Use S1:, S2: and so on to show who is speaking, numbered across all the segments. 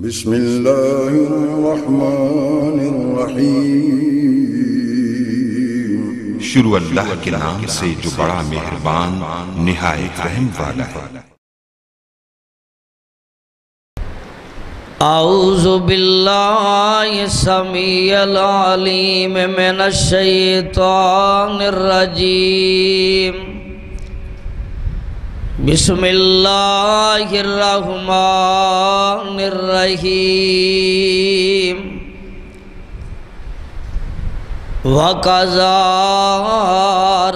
S1: بسم اللہ الرحمن الرحیم۔
S2: شروع اللہ کے نام سے جو بڑا مہربان نہایت رحم والا ہے۔
S3: اعوذ باللہ السمیع العلیم من الشیطان الرجیم۔ بسم اللہ الرحمن الرحیم۔ وَقَضَىٰ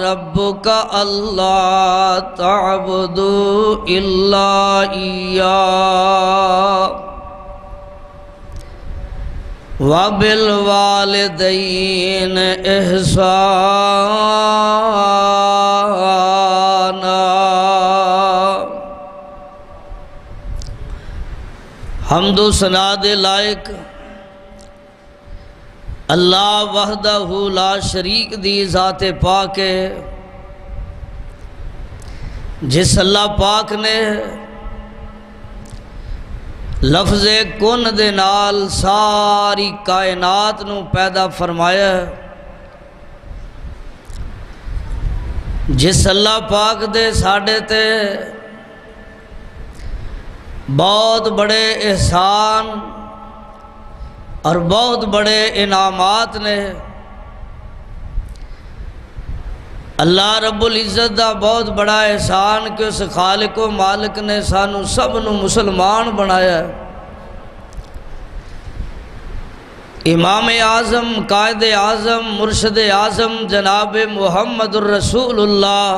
S3: رَبُّكَ أَلَّا تَعْبُدُوا إِلَّا إِيَّاهُ وَبِالْوَالِدَيْنِ إِحْسَانًا۔ حمد و ثنا دے لائق اللہ وحدہ لا شریک دی ذات پاک ہے، جس اللہ پاک نے لفظ کن دے نال ساری کائنات نو پیدا فرمایا ہے، جس اللہ پاک دے ساڑھے تے بہت بڑے احسان اور بہت بڑے انعامات نے۔ اللہ رب العزت دا بہت بڑا احسان کہ اس خالق و مالک نے سانو سب نو مسلمان بنایا ہے۔ امام اعظم، قائد اعظم، مرشد اعظم جناب محمد الرسول اللہ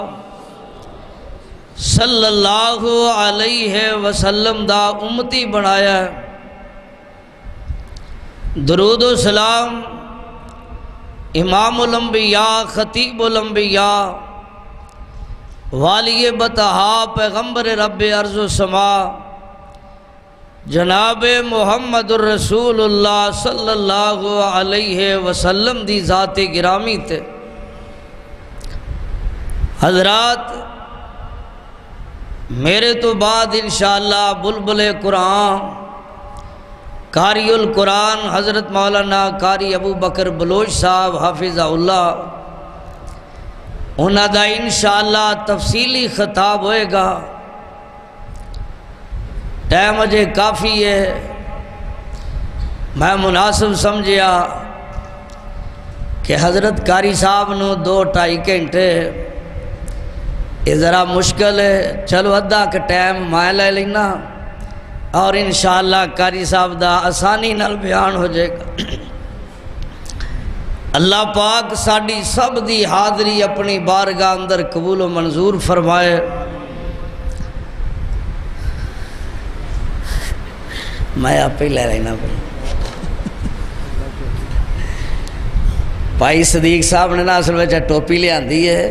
S3: صلی اللہ علیہ وسلم دا امتی بنایا ہے۔ درود و سلام امام الانبیاء، خطیب الانبیاء، والی بطحا، پیغمبر رب ارض و سما جناب محمد الرسول اللہ صلی اللہ علیہ وسلم دی ذات گرامی تے۔ حضرات، میرے تو بعد انشاءاللہ بلبل قرآن، قاری القرآن حضرت مولانا قاری ابو بکر بلوچ صاحب حافظہ اللہ، انہاں دا انشاءاللہ تفصیلی خطاب ہوئے گا۔ ٹائم اجے کافی ہے، میں مناسب سمجھیا کہ حضرت قاری صاحب نو 2-2.5 گھنٹے یہ ذرا مشکل ہے، چلو ادھا کا ٹائم میں لے لینا اور انشاءاللہ قاری صاحب دا آسانی نال بیان ہو جائے گا۔ اللہ پاک ساڑی سب دی حاضری اپنی بارگاہ اندر قبول و منظور فرمائے۔ میں آپ ہی لے لینا بھائی صدیق صاحب نے نا اصل وجہ ٹوپی لے آندی ہے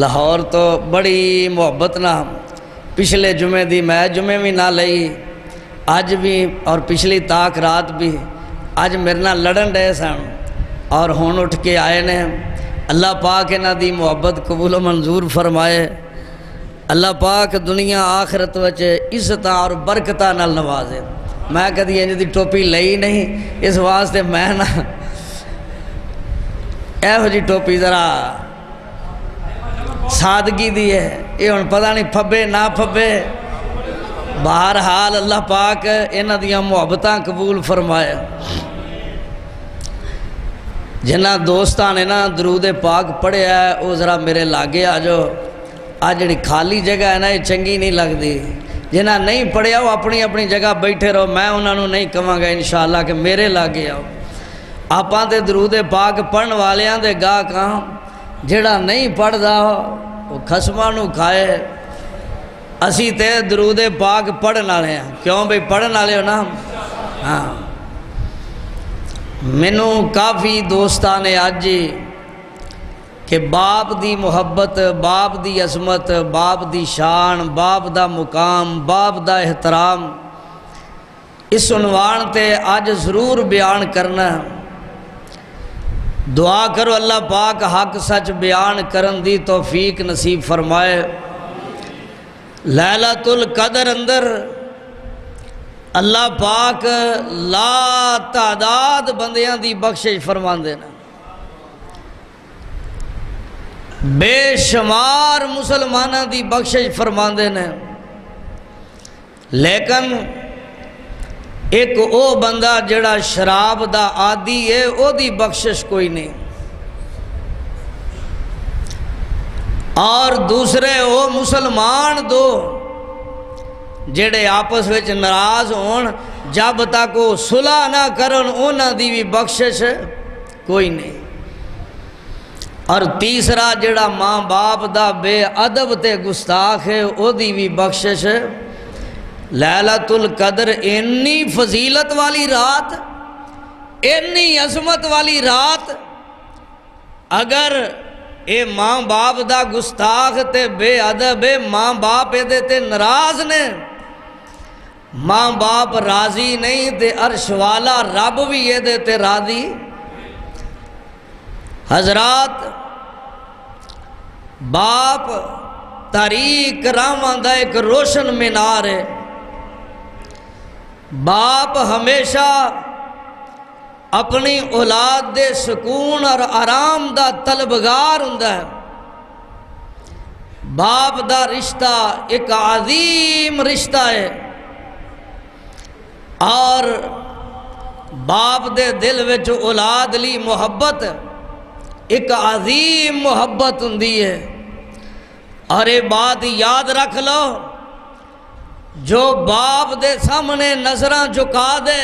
S3: لاہور تو بڑی محبت نہ، پچھلے جمعے دی میں جمعے بھی نہ لئی، آج بھی اور پچھلی تاک رات بھی، آج میرے نہ لڑن رہے سن اور ہون اٹھ کے آئے نے۔ اللہ پاک انہاں دی محبت قبول و منظور فرمائے۔ اللہ پاک دنیا آخرت وچ عزت اور برکتہ نال نوازے۔ میں کدی انج دی ٹوپی لئی نہیں، اس واسطے میں نہ ایہو جی ٹوپی ذرا سادگی دی ہے، یہ ہن پتہ نہیں پھبے نہ پھبے، بہرحال اللہ پاک انہاں دیاں محبتاں قبول فرمائے۔ جنہ دوستاں نے نا درود پاک پڑھے ہے وہ ذرا میرے لاگے آ جو، آج جڑی خالی جگہ ہے نا یہ چنگی نہیں لگ دی۔ جنہ نہیں پڑھیا وہ اپنی اپنی جگہ بیٹھے رہو، میں انہاں نو نہیں کہاں گا انشاءاللہ کہ میرے لاگے آؤ۔ آپاں تے درود پاک پڑھن والیاں دے گاہ کہاں، جڑا نہیں پڑھ دا وہ خسمہ نو کھائے۔ اسی تے درود پاک پڑھن والے ہیں، کیوں بھئی پڑھن والے ہو نا؟ ہاں، مینوں کافی دوستاں نے آج کہ باپ دی محبت، باپ دی عظمت، باپ دی شان، باپ دا مقام، باپ دا احترام اس عنوان تے آج ضرور بیان کرنا۔ دعا کرو اللہ پاک حق سچ بیان کرن دی توفیق نصیب فرمائے۔ لیلۃ القدر اندر اللہ پاک لا تعداد بندیاں دی بخشش فرماندے نا، بے شمار مسلمانہ دی بخشش فرماندے نے، لیکن ایک او بندہ جڑا شراب دا عادی ہے او دی بخشش کوئی نہیں، اور دوسرے او مسلمان دو جڑے آپس وچ ناراض ہون جب تک وہ صلح نہ کرن انہاں دی بھی بخشش کوئی نہیں، اور تیسرا جڑا ماں باپ دا بے ادب تے گستاخ ہے او دی بھی بخشش۔ لیلۃ القدر اتنی فضیلت والی رات، اتنی عظمت والی رات، اگر اے ماں باپ دا گستاخ تے بے ادب ہے، ماں باپ دے تے ناراض نے، ماں باپ راضی نہیں تے عرش والا رب بھی یہ دے تے راضی۔ حضرات باپ تاریک راواں دا ایک روشن مینار ہے، باپ ہمیشہ اپنی اولاد دے سکون اور آرام دا طلبگار ہوندا ہے۔ باپ دا رشتہ ایک عظیم رشتہ ہے، اور باپ دے دل وچ اولاد لی محبت ایک عظیم محبت ہوندی ہے، اور یہ بات یاد رکھ لو، جو باپ دے سامنے نظراں جھکا دے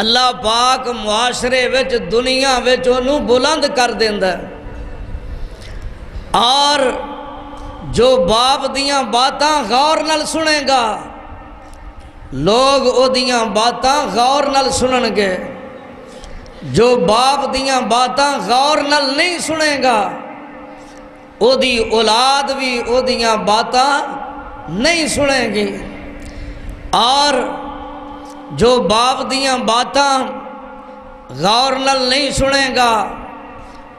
S3: اللہ پاک معاشرے وچ دنیا وچ انہوں بلند کر دیندا ہے، اور جو باپ دیاں باتاں غور نال سنے گا لوگ او دیاں باتاں غور نال سنن گے، جو باپ دیاں باتاں غور نال نہیں سنے گا او دی اولاد بھی او دیاں باتاں نہیں سنے گی، اور جو باپ دیاں باتاں غور نال نہیں سنے گا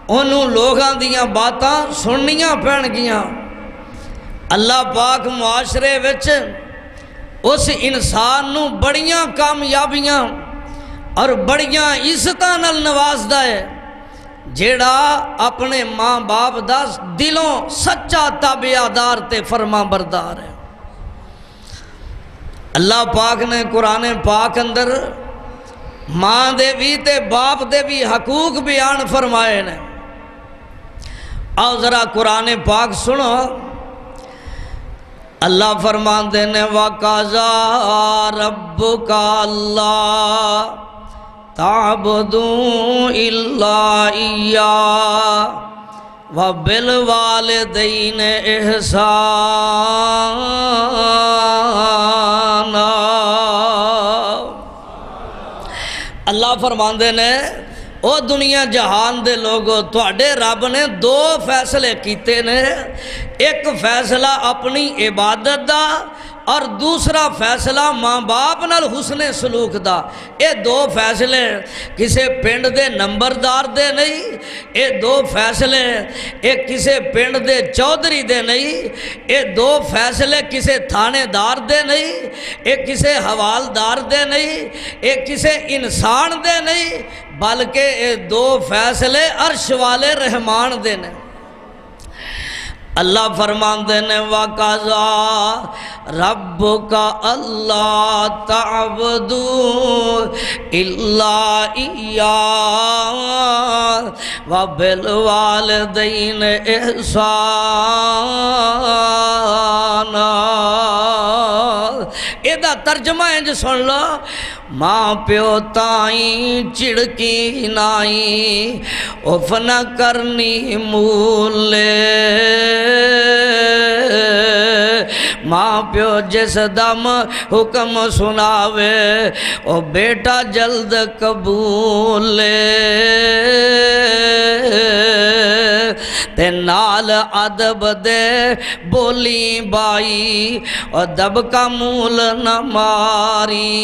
S3: انہوں لوگاں دیاں باتاں سننیاں پڑن گیاں۔ اللہ پاک معاشرے وچ اس انسان نو بڑیاں کامیابیاں اور بڑیاں عزتاں نال نوازدا ہے جیڑا اپنے ماں باپ دا دلوں سچا تابعدار تے فرما بردار ہے۔ اللہ پاک نے قرآن پاک اندر ماں دے بھی تے باپ دے بھی حقوق بیان فرمائے نے، آؤ ذرا قرآن پاک سنو۔ اللہ فرماندے نے وَقَضَىٰ رَبُّكَ أَلَّا تَعْبُدُوا إِلَّا إِيَّاهُ وَبِالْوَالِدَيْنِ إِحْسَانًا۔ اللہ فرماندے نے او دنیا جہان دے لوگو تواڈے رب نے دو فیصلے کیتے نے، ایک فیصلہ اپنی عبادت دا اور دوسرا فیصلہ ماں باپ نال حسن سلوک دا۔ اے دو فیصلے کسے پنڈ دے نمبردار دے نہیں، اے دو فیصلے اے کسے پنڈ دے چودھری دے نہیں، اے دو فیصلے کسے تھانے دار دے نہیں، اے کسے حوالدار دے نہیں، اے کسے انسان دے نہیں، بلکہ اے دو فیصلے عرش والے رحمان دے نے۔ اللہ فرماندے نے وَقَضَىٰ رَبُّكَ أَلَّا تَعْبُدُوا إِلَّا إِيَّاهُ وَبِالْوَالِدَيْنِ إِحْسَانًا۔ ایدہ ترجمہ ہے جو سن لو، ماں پیو تائیں چڑکی نائیں اف نہ کرنی مولے، ماں پیو جس دم حکم سناوے او بیٹا جلد قبولے، تے نال ادب دے بولی بائی اور دب کا مول نہ ماری،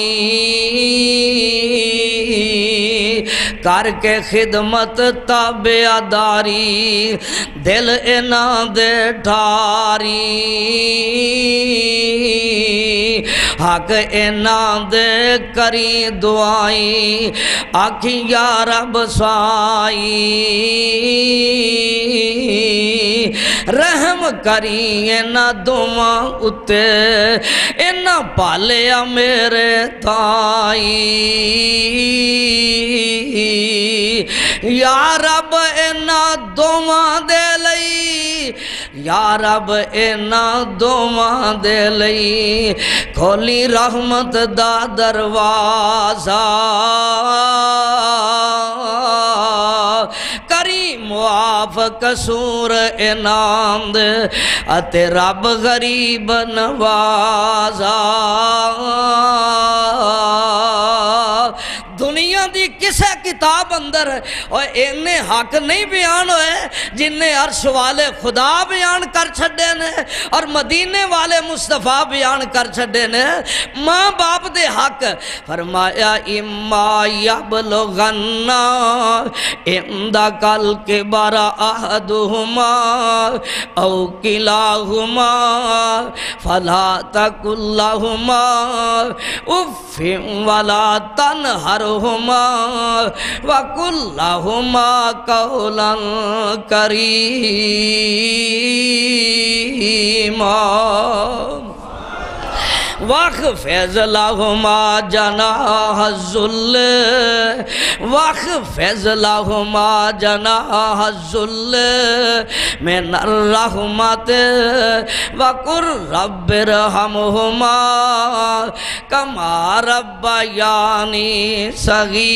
S3: کر کے خدمت تابعداری دل انہاں دے ٹھاری حق انہاں دے کری دعائی آکھی یا رب سائی رحم کری انہاں دعاں اتے انہاں پالیا میرے تائی یا رب انہاں دعاں دے لئی یا رب انہاں دعاں دے لئی کھولی رحمت دا دروازہ کریم معاف قصور انعام دے اتے رب غریب نوازا دنیا دی کسے کتاب اندر اور انہیں حق نہیں بیان ہوئے جنہیں عرش والے خدا بیان کر چھڑے نے اور مدینے والے مصطفیٰ بیان کر چھڑے نے ماں باپ دے حق فرمایا اما یبلغنا عندک الکبر احدہما او کلاہما فلا تقل لہما اف ولا تنہرہما وَقُلْ لَهُمَا قَوْلًا كَرِيمًا واخفض لهما جناح الذل واخفض لهما جناح الذل من الرحمة وقل رب ارحمهما كما ربياني صغيرا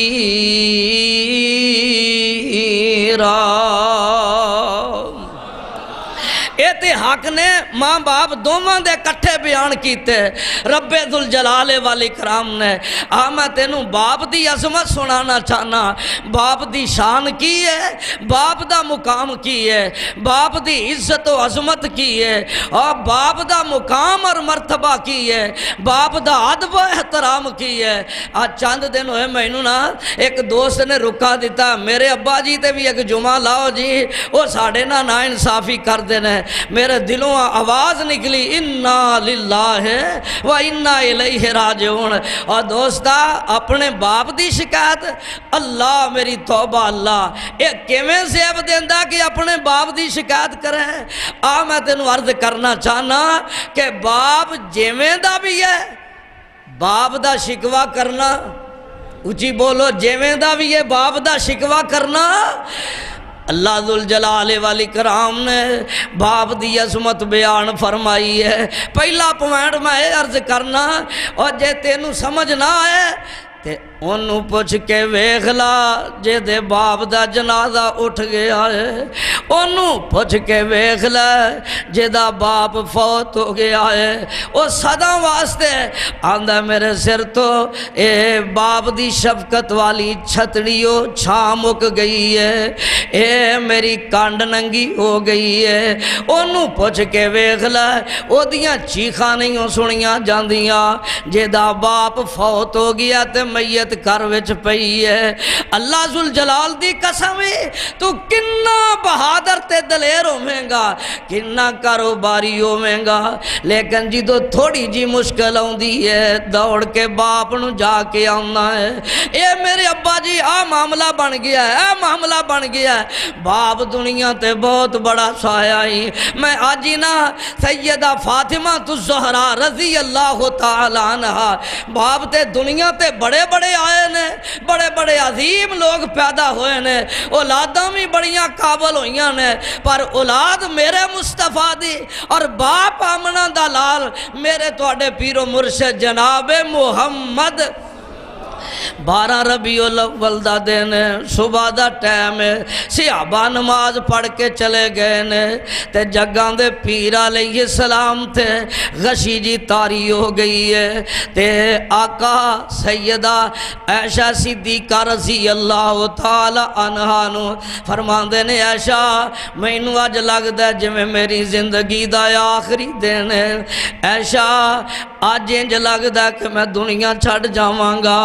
S3: ایتے حق نے ماں باپ دوماں دے کٹھے بیان کیتے رب ذوالجلال والاکرام نے میں تینوں باپ دی عظمت سنانا چاہنا باپ دی شان کی ہے باپ دا مقام کی ہے باپ دی عزت و عظمت کی ہے اور باپ دا مقام اور مرتبہ کی ہے باپ دا ادب و احترام کی ہے آج چاند دن ہوئے مینوں نا ایک دوست نے رکا دیتا میرے ابا جی تے بھی ایک جمعہ لاؤ جی وہ ساڑھے نا انصافی کر دینے میرے دلوں آواز نکلی انا للہ و انا الیہ راجعون اور دوستا اپنے باپ دی شکایت اللہ میری توبہ اللہ ایک کیویں زیب دیندہ کہ اپنے باپ دی شکایت کریں میں تینوں عرض کرنا چاہنا کہ باپ جیویں دا بھی ہے باپ دا شکوہ کرنا اچھی بولو جیویں دا بھی ہے باپ دا شکوہ کرنا اللہ ذوالجلال والاکرام نے باپ دی عظمت بیان فرمائی ہے پہلا پوائنٹ میں عرض کرنا اور جے تینوں سمجھ نہ آئے تے انہوں پوچھ کے ویخلا جے دے باپ دا جنازہ اٹھ گیا ہے انہوں پوچھ کے ویخلا جے دا باپ فوت ہو گیا ہے وہ صدا واسطے آندہ میرے سر تو اے باپ دی شفقت والی چھتڑیوں چھامک گئی ہے اے میری کانڈ ننگی ہو گئی ہے انہوں پوچھ کے ویخلا او دیاں چیخاں نہیں سنیاں جاندیاں جے دا باپ فوت ہو گیا تے میت کر وچ پئی ہے اللہ ذوالجلال دی قسم تو کنا بہادر تے دلیر ہویں گا کنا کاروباری ہویں گا لیکن جی تو تھوڑی جی مشکل ہوندی ہے دوڑ کے باپ نو جا کے آنا ہے اے میرے ابا جی معاملہ بن گیا ہے معاملہ بن گیا ہے باپ دنیا تے بہت بڑا سایہ ہی میں آجی نا سیدہ فاطمہ الزہرا رضی اللہ تعالیٰ عنہ باپ تے دنیا تے بڑے بڑے آئے نے بڑے بڑے عظیم لوگ پیدا ہوئے نے اولاداں بھی بڑیاں قابل ہوئیاں نے پر اولاد میرے مصطفیٰ دی اور باپ آمنہ دلال میرے توڑے پیر و مرشد جناب محمد 12 ربیع الاول دا دن صبح دا ٹائم صحابہ نماز پڑھ کے چلے گئے نے تے جگاں دے پیر علیہ السلام تے غشی جی تاری ہو گئی ہے تے آقا سیدہ عائشہ صدیقہ رضی اللہ تعالی عنہا نو فرماندے نے عائشہ مینوں اج لگدا ہے جویں میری زندگی دا آخری دن ہے عائشہ اج انج لگدا کہ میں دنیا چھڈ جاواں گا،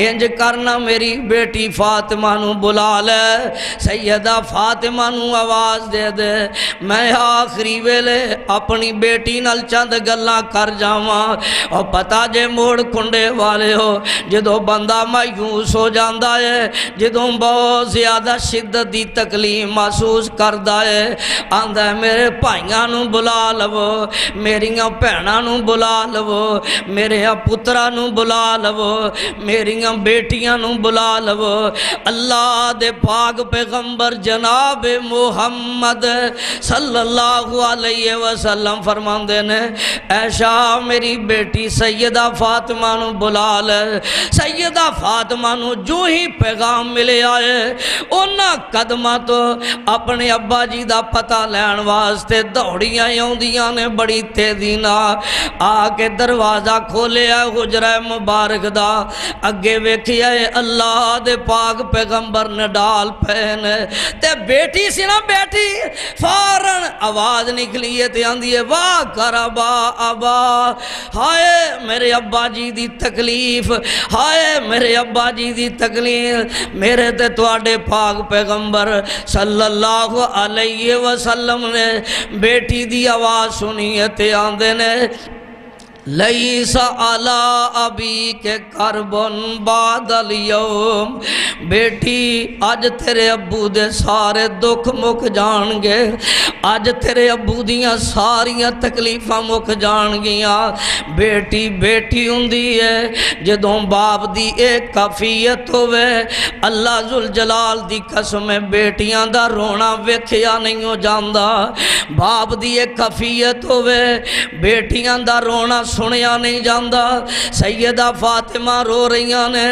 S3: انج کرنا میری بیٹی فاطمہ نو بلا لے، سیدہ فاطمہ نو آواز دے دے، میں آخری ویلے اپنی بیٹی نال چند گلاں کر جاواں۔ اور پتہ جے موڑ کنڈے والے ہو، جدوں بندہ مایوس ہو جاندا ہے، جدوں بہت زیادہ شدت دی تکلیف محسوس کردا ہے، آندا ہے میرے بھائیاں نو بلا لو، میریاں بھیناں نو بلا لو، میرے پتراں نو بلا لو، میریاں بیٹیاں نو بلا لو۔ اللہ دے پاک پیغمبر جناب محمد صلی اللہ علیہ وسلم فرماندے نے، اے شاہ میری بیٹی سیدہ فاطمہ نو بلا لے۔ سیدہ فاطمہ نو جو ہی پیغام ملے آئے، انہاں قدمہ تو اپنے ابا جی دا پتہ لین واسطے دوڑیاں ہوندیاں نے بڑی تیزی نال آ کے دروازہ کھولے ہے حجرہ مبارک دا، اگے ویکھیا ہے اللہ دے پاک پیغمبر نے ڈال پہنے تے بیٹی سی نا، بیٹی فوراً آواز نکلی ہے تے آندی ہے واہ کر ابا، ہائے میرے ابا جی دی تکلیف، ہائے میرے ابا جی دی تکلیف، میرے تے تواڈے پاک پیغمبر صلی اللہ علیہ وسلم نے بیٹی دی آواز سنی ہے تے آندے نے لیس علی ابی کے کربن بعد الیوم، بیٹی آج تیرے ابو دے سارے دکھ مک جان گے، آج تیرے ابو دیاں ساریاں تکلیفاں مک جان گیاں۔ بیٹی بیٹی ہوندی ہے جدوں باپ دی ایک کفیت ہوئے، اللہ ذوالجلال دی قسم ہے بیٹیاں دا رونا ویکھیا نہیں ہو جاندا، باپ دی ایک کفیت ہوئے بیٹیاں دا رونا سنیا نہیں جاندا۔ سیدہ فاطمہ رو رہیاں نے،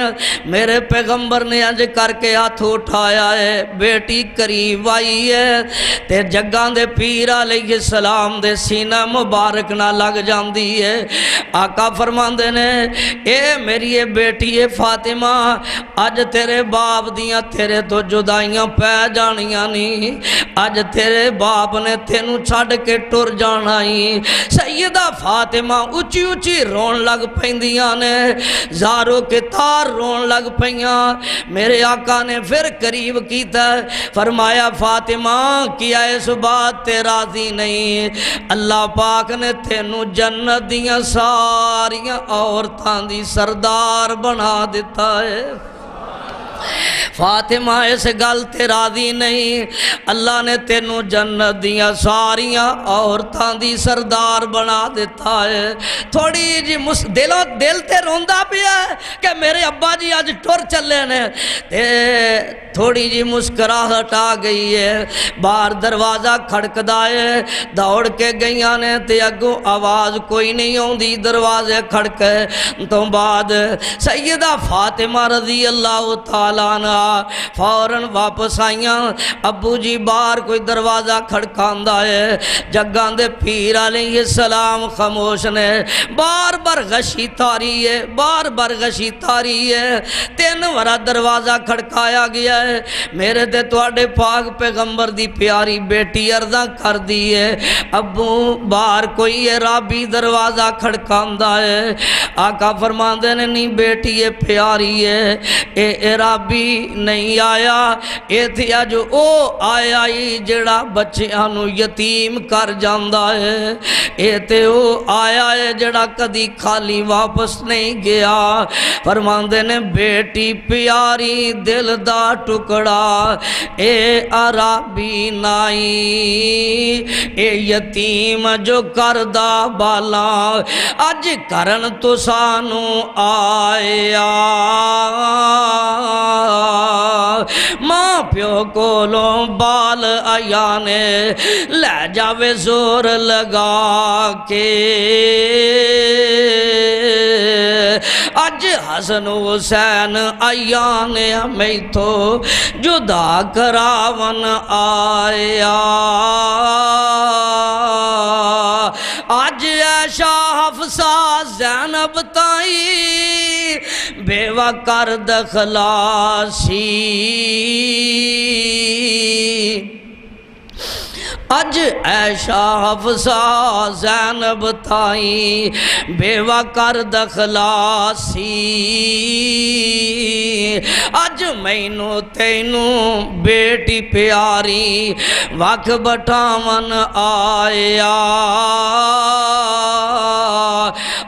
S3: میرے پیغمبر نے اج کر کے ہاتھ اٹھایا ہے، بیٹی قریب آئی ہے تے جگاں دے پیر علیہ السلام دے سینہ مبارک نہ لگ جاندی ہے۔ آقا فرماندے نے اے میری اے بیٹی اے فاطمہ، اج تیرے باپ دیاں تیرے تو جدائیاں پہ جانیاں نہیں، اج تیرے باپ نے تینوں چھڑ کے ٹر جانا ہی۔ سیدہ فاطمہ اچھی اچھی رون لگ پیندیاں نے، زاروں کے تار رون لگ پیاں۔ میرے آقا نے پھر قریب کیتا، فرمایا فاطمہ کیا اس بات تے راضی نہیں؟ اللہ پاک نے تینوں جنت دیاں ساریاں عورتاں دی سردار بنا دیتا ہے۔ فاطمہ اس گل تے راضی نہیں، اللہ نے تینوں جنت دیاں ساریاں عورتاں دی سردار بنا دیتا ہے۔ تھوڑی جی دل تے روندا پیا ہے کہ میرے ابا جی آج ٹر چلے نے، تے تھوڑی جی مسکراہٹ آ گئی ہے، باہر دروازہ کھڑکدا ہے، دوڑ کے گئیاں نے تے اگوں آواز کوئی نہیں ہوندی، دروازے کھڑکے تو بعد سیدہ فاطمہ رضی اللہ تعالیٰ عنہ فوراً واپس آئیاں۔ ابو جی باہر کوئی دروازہ کھڑکاندا ہے، جگاں دے پیر علیہ السلام خاموش نے، بار بار غشی تاری ہے، بار بار غشی تاری ہے، 3 ورا دروازہ کھڑکایا گیا ہے۔ میرے تے تواڈے پاک پیغمبر دی پیاری بیٹی عرضاں کر دی ہے، ابو باہر کوئی عرابی دروازہ کھڑکاندا ہے۔ آقا فرماندے نے نہیں بیٹی یہ پیاری ہے، اے عرابی نہیں آیا، اے تھیا جو او آیا ہی جڑا بچیاں نو یتیم کر جاندا ہے، اے تے او آیا ہے جڑا کدی خالی واپس نہیں گیا۔ فرماندے نے بیٹی پیاری دل دا ٹکڑا، اے عرابی نائی، اے یتیم جو کردہ بالا، اج کرن تو سانو آیا، ماں پیو کولوں بال آیا نے لے جاوے زور لگا کے، اج حسن حسین آیا نے ہمیں تو جدا کراون آیا، آج عائشہ حفصہ زینب تائی بیوہ کر دخلاسی، اج عائشہ حفصہ زینب تائیں بیوہ کر دخلاسی اج مینوں تینوں بیٹی پیاری وکھ بٹھاون آیا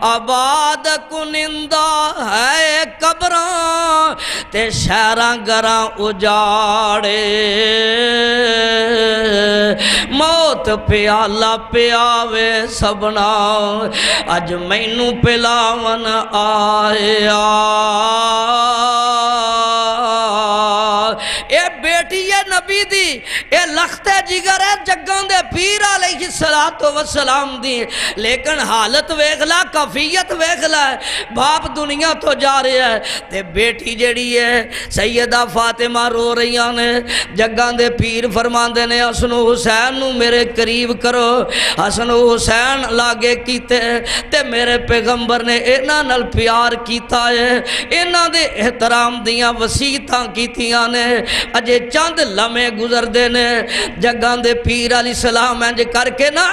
S3: آباد کنندہ ہے قبراں تے شہراں گراں اجاڑے موت پیالہ پیاوے سبنا اج مینوں پلاون آیا اے بیٹی ہے نبی دی اے لخت جگر ہے جگاں دے پیر علیہ السلام دی لیکن حالت ویکھلا کفیت ویکھلا باپ دنیا تو جا رہا ہے تے بیٹی جڑی ہے سیدہ فاطمہ رو رہیاں نے جگاں دے پیر فرماندے نے حسن و حسین نو میرے قریب کرو حسن و حسین لاگے کیتے تے میرے پیغمبر نے انہاں نال پیار کیتا ہے انہاں دے احترام دیاں وصیتاں کیتیاں نے اجے چند لمحے گزر دے نے جگاں دے پیر علیہ السلام انج کر کے نا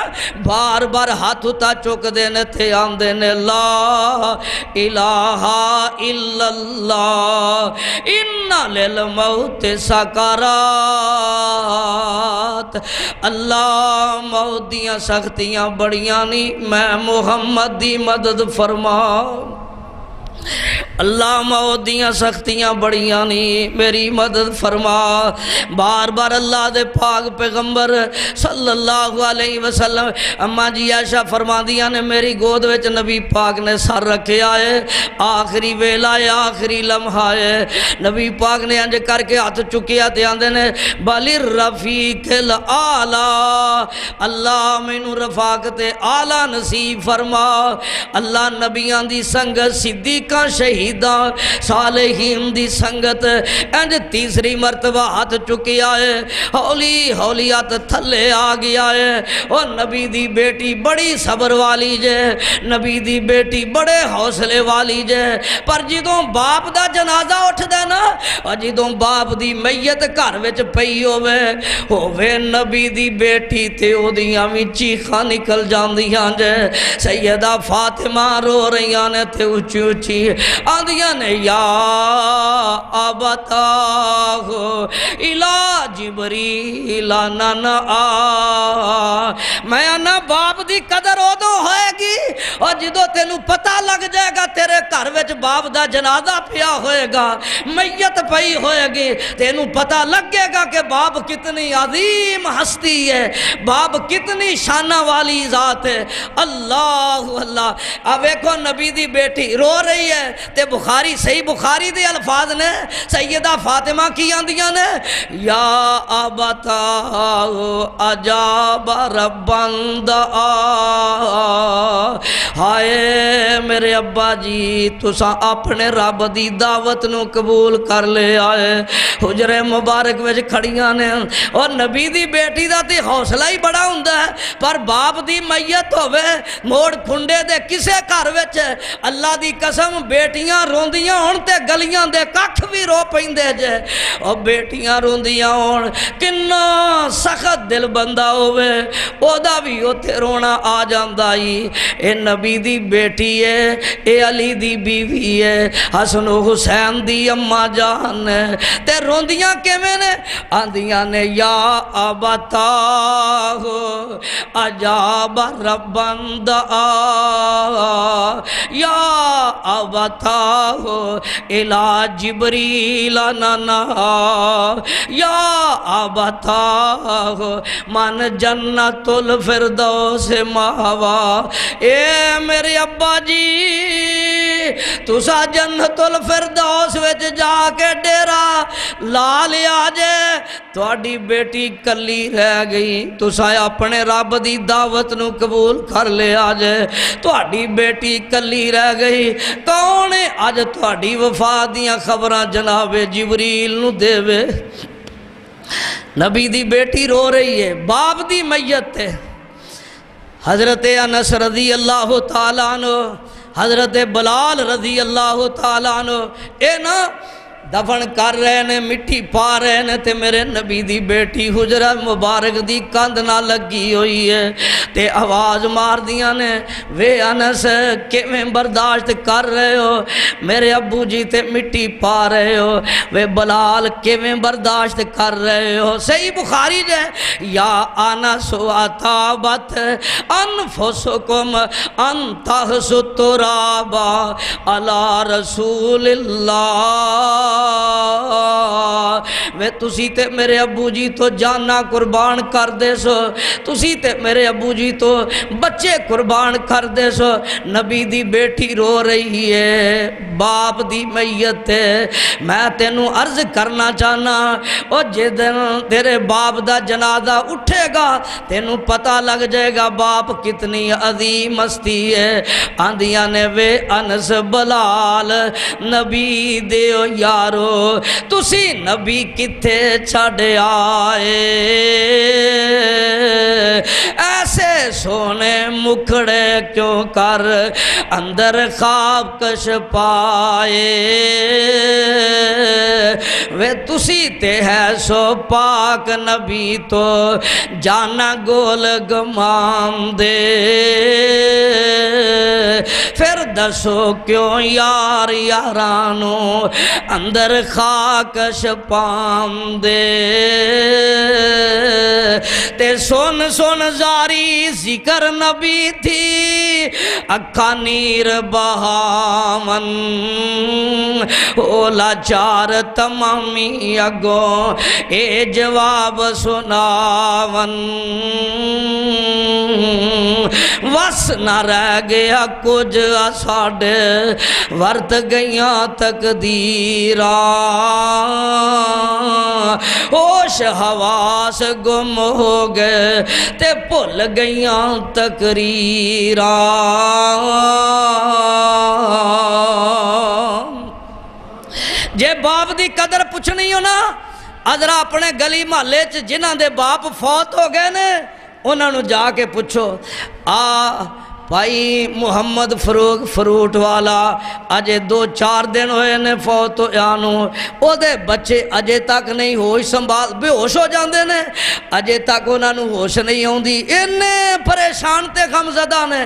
S3: بار بار ہاتھ اتا چک دینے تھے آندے نے لا الہ الا اللہ انا للموت سکرات اللہ موت دیاں سختیاں بڑیاں نہیں میں محمد دی مدد فرما اللہ موت دیاں سختیاں بڑیاں نہیں میری مدد فرما بار بار اللہ دے پاک پیغمبر صلی اللہ علیہ وسلم اماں جی عائشہ فرما دیا نے میری گود وچ نبی پاک نے سر رکھے آئے آخری ویلا ہے آخری لمحہ ہے نبی پاک نے انج کر کے ہاتھ چکیا تے آندے نے بل الرفیق الاعلی اللہ مینوں رفاقت اعلی نصیب فرما اللہ نبیاں دی سنگت صدیقاں شہیداں صالحین دی سنگت انج تیسری مرتبہ ہاتھ چکیا ہے ہولی ہولی ہاتھ تھلے آ گیا ہے اور نبی دی بیٹی بڑی صبر والی جے نبی دی بیٹی بڑے حوصلے والی جے پر جدوں باپ دا جنازہ اٹھ دے نا اور جدوں باپ دی میت گھر وچ پئی ہووے نبی دی بیٹی تے او دیاں وی چیخاں نکل جاندیاں جے سیدہ فاطمہ رو رہیاں نے تے اونچی اونچی آندیاں نے یا ابتاہ الہ جبریل نانا میں آنا باپ دی قدر ادو ہوئے گی اور جدو تینوں پتہ لگ جائے گا تیرے گھر وچ باپ دا جنازہ پیا ہوئے گا میت پئی ہوئے گی تینوں پتہ لگے گا کہ باپ کتنی عظیم ہستی ہے باپ کتنی شانہ والی ذات ہے اللہ اللہ اب ایکھو نبی دی بیٹی رو رہی ہے تے بخاری صحیح بخاری دے الفاظ نے سیدہ فاطمہ کی آندیاں نے یا ابتا عجاب ربند ہائے میرے ابا جی تساں اپنے رب دی دعوت نو قبول کر لے آئے حجرے مبارک وچ کھڑیاں نے اور نبی دی بیٹی دا تے حوصلہ ہی بڑا ہوندا ہے پر باپ دی میت ہووے موڑ پھنڈے دے کسے گھر وچ اللہ دی قسم بیٹیاں روندیاں ہون تے گلیاں دے ککھ بھی رو پیندے جے اور بیٹیاں روندیاں ہون کنا سخت دل بندہ ہوئے او دا بھی اوتھے رونا آ جاندائی اے نبی دی بیٹی ہے اے علی دی بیوی ہے حسن و حسین دی اماں جان ہے تے روندیاں کیویں نے آندیاں نے یا ابتاہ عجاب ربند یا ابتاہ الہ جبریل نانا یا ابتاہ من جنت الفردوس ماوا اے میرے ابا جی تسا جنت الفردوس وچ جا کے ڈیرا لا لیا جے تواڈی بیٹی کلی رہ گئی تسا اپنے رب دی دعوت نو قبول کر لیا جے تواڈی بیٹی کلی رہ گئی کون اج تواڈی وفا دیاں خبراں جناب جبریل نو دے نبی دی بیٹی رو رہی ہے باپ دی میت ہے حضرت انس رضی اللہ تعالیٰ عنہ حضرت بلال رضی اللہ تعالیٰ عنہ اے نا دفن کر رہے نے مٹی پا رہے نے تے میرے نبی دی بیٹی حجرہ مبارک دی کند نہ لگی ہوئی ہے تے آواز مار دیاں نے وے انس کیویں برداشت کر رہے ہو میرے ابو جی تے مٹی پا رہے ہو وے بلال کیویں برداشت کر رہے ہو صحیح بخاری جے یا انس اتابت انفسکم ان تحسوا الترابا علی رسول اللہ وے تسی تے میرے ابو جی تو جانا قربان کر دے سو تسی تے میرے ابو جی تو بچے قربان کر دے سو نبی دی بیٹی رو رہی ہے باپ دی میت ہے میں تینوں عرض کرنا چاہنا او جے دن تیرے باپ دا جنازہ اٹھے گا تینوں پتہ لگ جائے گا باپ کتنی عظیم ہستی ہے آندیاں نے وے انس بلال نبی دیو یارو تسی نبی کتے چھڑے آئے ایسے سونے مکھڑے کیوں کر اندر خواب کش پائے وے تسی تے ہے سو پاک نبی تو جانا گول گمام دے پھر دسو کیوں یار یارانو اندر خاکش پام دے تے سن سن زاری ذکر نبی تھی اکھا نیر بہامن اولا چار تمامی اگوں اے جواب سناون وس نہ رہ گیا کچھ ساڑے ورت گئیاں تقدیران ہوش حواس گم ہو گئے تے پھل گئیاں تقریران جے باپ دی قدر پوچھنی ہو نا ادھرا اپنے گلی محلے جنہاں دے باپ فوت ہو گئے نے انہاں نو جا کے پوچھو بھائی محمد فروغ فروٹ والا اجے 2-4 دن ہوئے نے فوت ہویانو او دے بچے اجے تک نہیں ہوش سنبھال بے ہوش ہو جاندے نے اجے تک انہاں نو ہوش نہیں ہوندی انے پریشان تے غمزدہ نے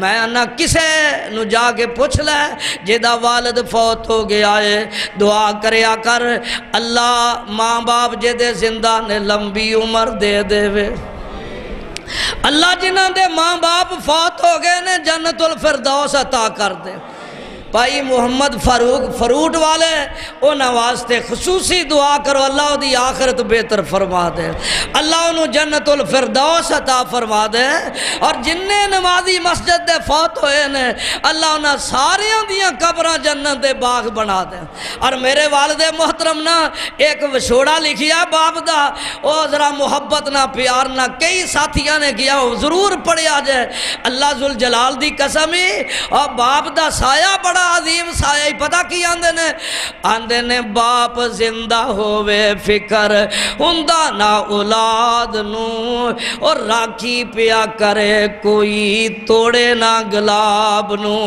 S3: میں نہ کسے نو جا کے پوچھ لے جیدہ والد فوت ہو گیا ہے دعا کریا کر اللہ ماں باپ جیدے زندہ نے لمبی عمر دے دے وے اللہ جنہاں دے ماں باپ فوت ہو گئے نے جنت الفردوس عطا کر دے بھائی محمد فروٹ والے انہاں واسطے خصوصی دعا کرو اللہ دی آخرت بہتر فرما دے اللہ انہوں جنت الفردوس عطا فرما دے اور جننے نمازی مسجد دے فوت ہوئے نے اللہ انہاں ساریاں دیاں قبراں جنت دے باغ بنا دے اور میرے والد محترم نا ایک وشوڑا لکھیا باپ دا او ذرا محبت نہ پیار نہ کئی ساتھیاں نے کیا ضرور پڑھیا جائے اللہ ذوالجلال دی قسمی اور باپ دا سایہ بڑا عظیم سایہ پتہ کی آندے نے باپ زندہ ہوئے فکر ہندہ نہ اولاد نو اور راکھی پیا کرے کوئی توڑے نہ گلاب نو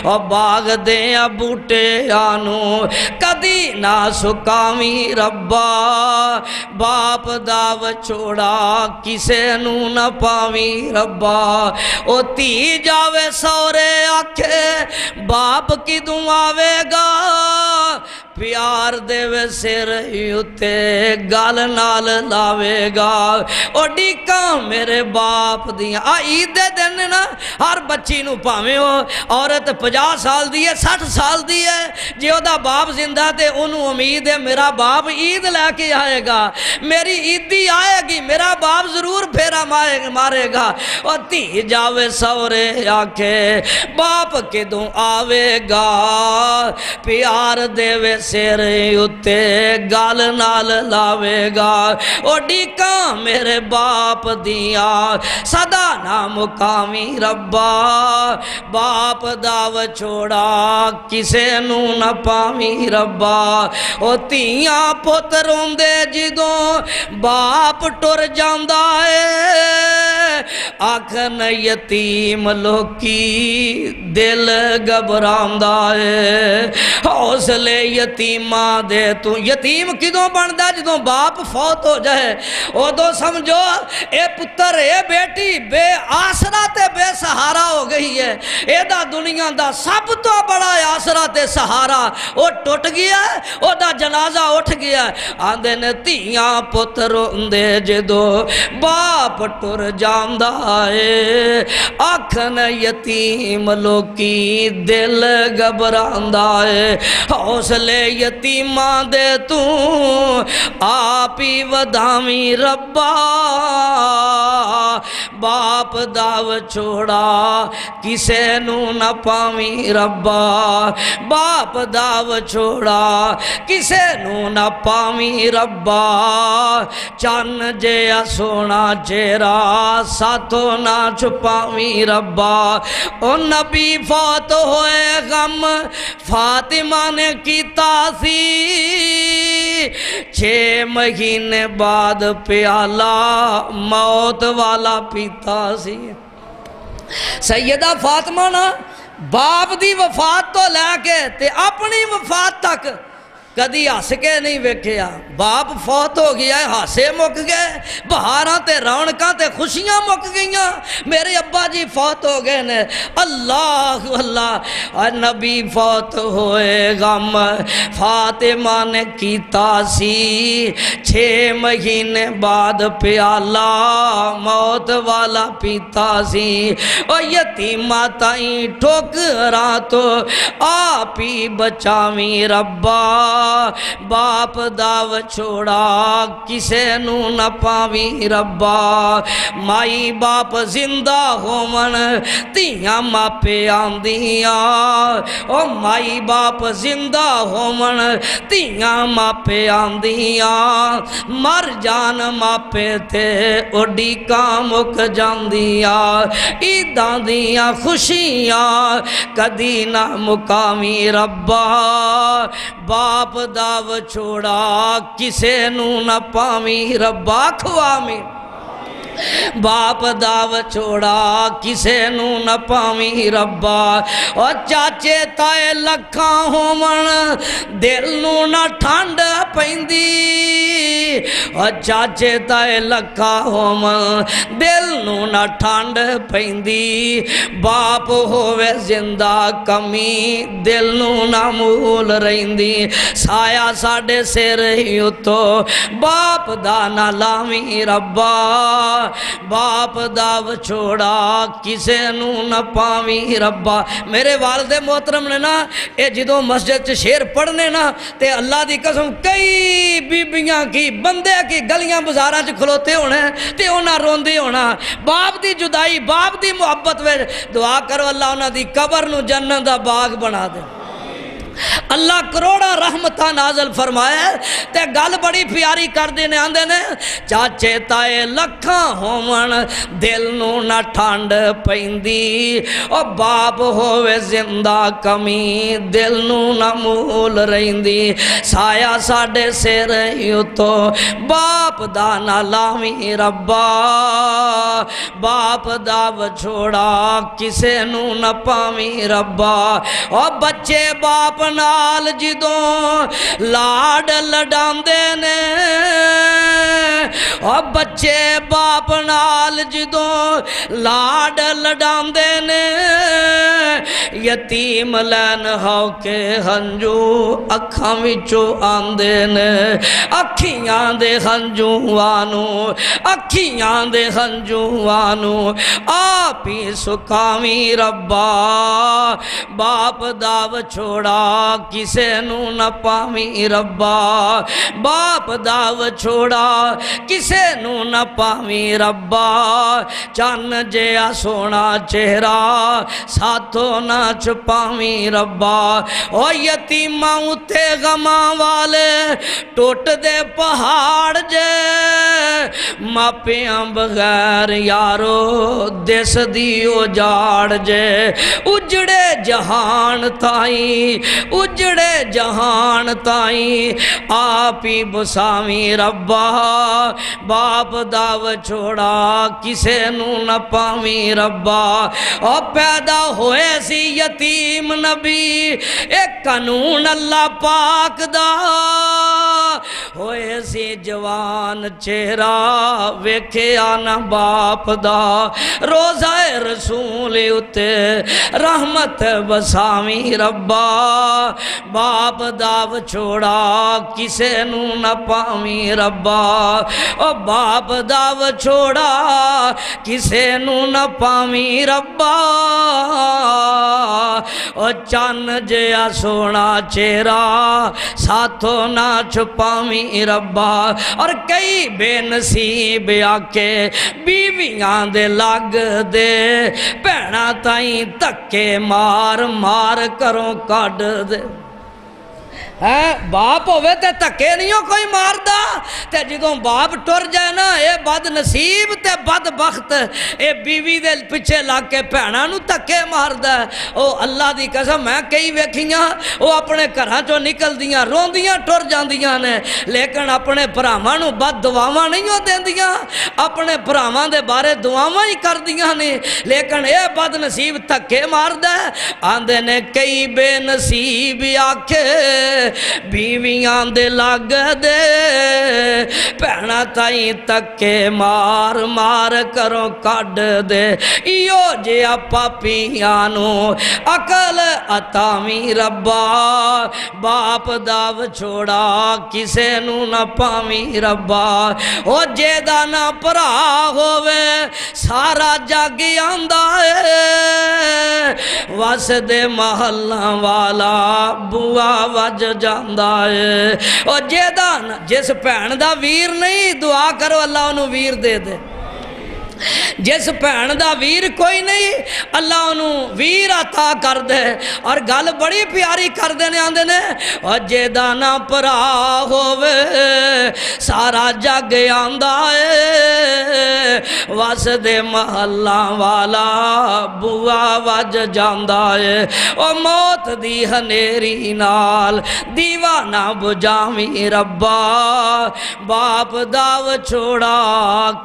S3: اور باغ دیں بوٹے آنو کدی نہ سکامی ربا باپ داو چھوڑا کسے نو نہ پامی ربا او تی جاوے سورے آکھے باپ کی دعاوے گا پیار دے وے سر یوتے گال نال لاوے گا او ڈیکا میرے باپ دیاں عید دے دن نا ہر بچی نو پاویں ہو عورت 50 سال دی ہے 60 سال دی ہے جے او دا باپ زندہ تے انہوں امید ہے میرا باپ عید لے کے آئے گا میری عیدی آئے گی میرا باپ ضرور پھیرا مارے گا اور تی جاوے سورے آکھے باپ کے دوں آوے گا پیار دے وے سر اتے گال نال لاوے گا او ڈیکا میرے باپ دیا صدا نامقامی ربا باپ داو چھوڑا کسے نو نہ پامی ربا او تیاں پتروں دے جدوں باپ ٹر جاندہ ہے آکھن یتیم لوکی دل گبراندہ ہے حوصلے یتیم یتیماں دے تو یتیم کدوں بندا جدوں باپ فوت ہو جائے ادو سمجھو اے پتر اے بیٹی بے آسرا تے بے سہارا ہو گئی ہے اے دا دنیا دا سب تو بڑا آسرا تے سہارا او ٹوٹ گیا ہے او دا جنازہ اٹھ گیا ہے آندے نے تیاں پتر اندے جدو باپ ٹر جاندہ ہے آکھن یتیم لوکی دل گبراندہ ہے حوصلے یتیماں دے تو آپ ہی ودامی ربا باپ داو چھوڑا کسے نو نہ پامی ربا باپ داو چھوڑا کسے نو نہ پامی ربا چان جیا سونا چہرہ ساتھو نہ چھپامی ربا او نبی فوت ہوئے غم فاطمہ نے کیتا سی 6 مہینے بعد پیالہ موت والا پیتا سی سیدہ فاطمہ نا باپ دی وفات تو لے کے تے اپنی وفات تک کدی ہس کے نہیں ویکھیا باپ فوت ہو گیا ہے ہاسے مک گئے بہاراں تے رونقاں تے خوشیاں مک گئیاں میرے ابا جی فوت ہو گئے نے اللہ اللہ نبی فوت ہوئے غم فاطمہ نے کیتا سی 6 مہینے بعد پیالہ موت والا پیتا سی او یتیمہ تائیں ٹھوکراں تو آپ ہی بچاویں ربا باپ داو چھوڑا کسے نو نہ پاویں ربا مائی باپ زندہ ہومن تیاں ماپے آندیاں او مائی باپ زندہ ہومن تیاں ماپے آندیاں مر جان ماپے تے اڈی کامک جاندیاں عیداں دیاں خوشیاں کدی نہ مقامی ربا باپ داو چھوڑا کسے نو نہ پامی ربا کھوامی باپ داو چھوڑا کسے نو نہ پامی ربا اور چاچے تائے لکھاں ہومن دل نو نہ ٹھانڈ پیندی اور چاچے تائے لکھاں ہومن دل نو نہ ٹھانڈ پیندی باپ ہووے زندہ کمی دل نو نہ مول رہندی سایہ ساڑے سے رہی تو باپ دانا لامی ربا باپ داو چھوڑا کسے نو نہ پاویں ربا میرے والد محترم نے نا اے جدوں مسجد چ شیر پڑھنے نا تے اللہ دی قسم کئی بیبیاں کی بندے کی گلیاں بازاراں چ کھلوتے ہونے تے انہاں روندے ہونا باپ دی جدائی باپ دی محبت وچ دعا کرو اللہ انہاں دی قبر نو جنت دا باغ بنا دے اللہ کروڑا رحمتہ نازل فرمائے تے گل بڑی پیاری کر دینے آندے نے چاچے تائے لکھاں ہومن دل نو نہ ٹھانڈ پیندی او باپ ہووے زندہ کمی دل نو نہ مول رہندی سایہ ساڑے سے رہیو تو باپ دانا لاویں ربا باپ داو چھوڑا کسے نو نہ پاویں ربا او بچے باپ نال جدوں لاڈ لڈاندے نے اور بچے باپ نال جدوں لاڈ لڈاندے نے یتیم لین ہو کے ہنجو اکھاں وچو آندے نے اکھیاں دے ہنجو آنو اکھیاں دے ہنجو آنو آپ ہی سکھاویں ربا باپ داو چھوڑا کسے نو نہ پاویں ربا باپ داو چھوڑا کسے نو نہ پاویں ربا چان جیا سونا چہرہ ساتھو نہ چھپاویں ربا او یتیماں تے غماں والے ٹوٹ دے پہاڑ جے ماپیاں بغیر یارو دس دی اجاڑ جے اجڑے جہان تائیں اجڑے جہان تائیں آپ ہی بساویں ربا باپ دا وچھوڑا کسے نو نہ پاویں ربا اور پیدا ہوئے سی یتیم نبی ایک قانون اللہ پاک دا ہوئے سی جوان چہرہ ویکھے آنا باپ دا روزہ رسول اتے رحمت بساویں ربا باپ دا وچھوڑا کسے نو نہ پاویں ربا او باپ دا وچھوڑا کسے نو نہ پاویں ربا او چان جیا سونا چہرہ ساتھوں نہ چھپاویں ربا اور کئی بے نصیب آکے بیویاں دے لگ دے پہنا تائیں تکے مار مار کروں کڈ دے باپ ہوئے تے تکے نہیں ہو کوئی مار دا تے جدوں باپ ٹر جائے نا اے بد نصیب تے بد بخت اے بیوی دے پچھے لگ کے پہنا نو تکے مار دا او اللہ دی قسم میں کئی ویکھیاں او اپنے گھراں چوں نکل دیاں روندیاں ٹر جاندیاں نے لیکن اپنے بھراواں نو بد دعاواں نہیں ہو دیندیاں اپنے بھراواں دے بارے دعاواں ہی کر دیاں نے لیکن اے بد نصیب تکے مار دا آندے نے کئی بے نصیب آکھے بیویاں دے لگ دے پہنا تائیں تکے مار مار کروں کڈ دے ایو جیا پاپیانو عقل عطاویں ربا باپ دا وچھوڑا کسے نو نہ پاویں ربا او جیدہ نہ پرا ہووے سارا جگ آندا ہے وس دے محلہ والا بوا وج جاندہ ہے اور جیدان جس پہن دا ویر نہیں دعا کرو اللہ انہوں ویر دے دے جس پہن دا ویر کوئی نہیں اللہ انہوں ویر عطا کر دے اور گل بڑی پیاری کر دینے آندے نے اور جیدانا پرا ہووے سارا جگ آندہ ہے وس دے محلہ والا بوا وج جاندہ ہے اور موت دی ہنیری نال دیوانہ بجاویں ربا باپ داو چھوڑا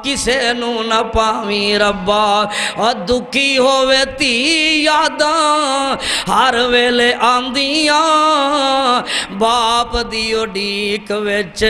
S3: کسے نو نہ پاویں ربا اور دکھی ہووے تی یاداں ہر ویلے آندیاں باپ دیو ڈیک وچ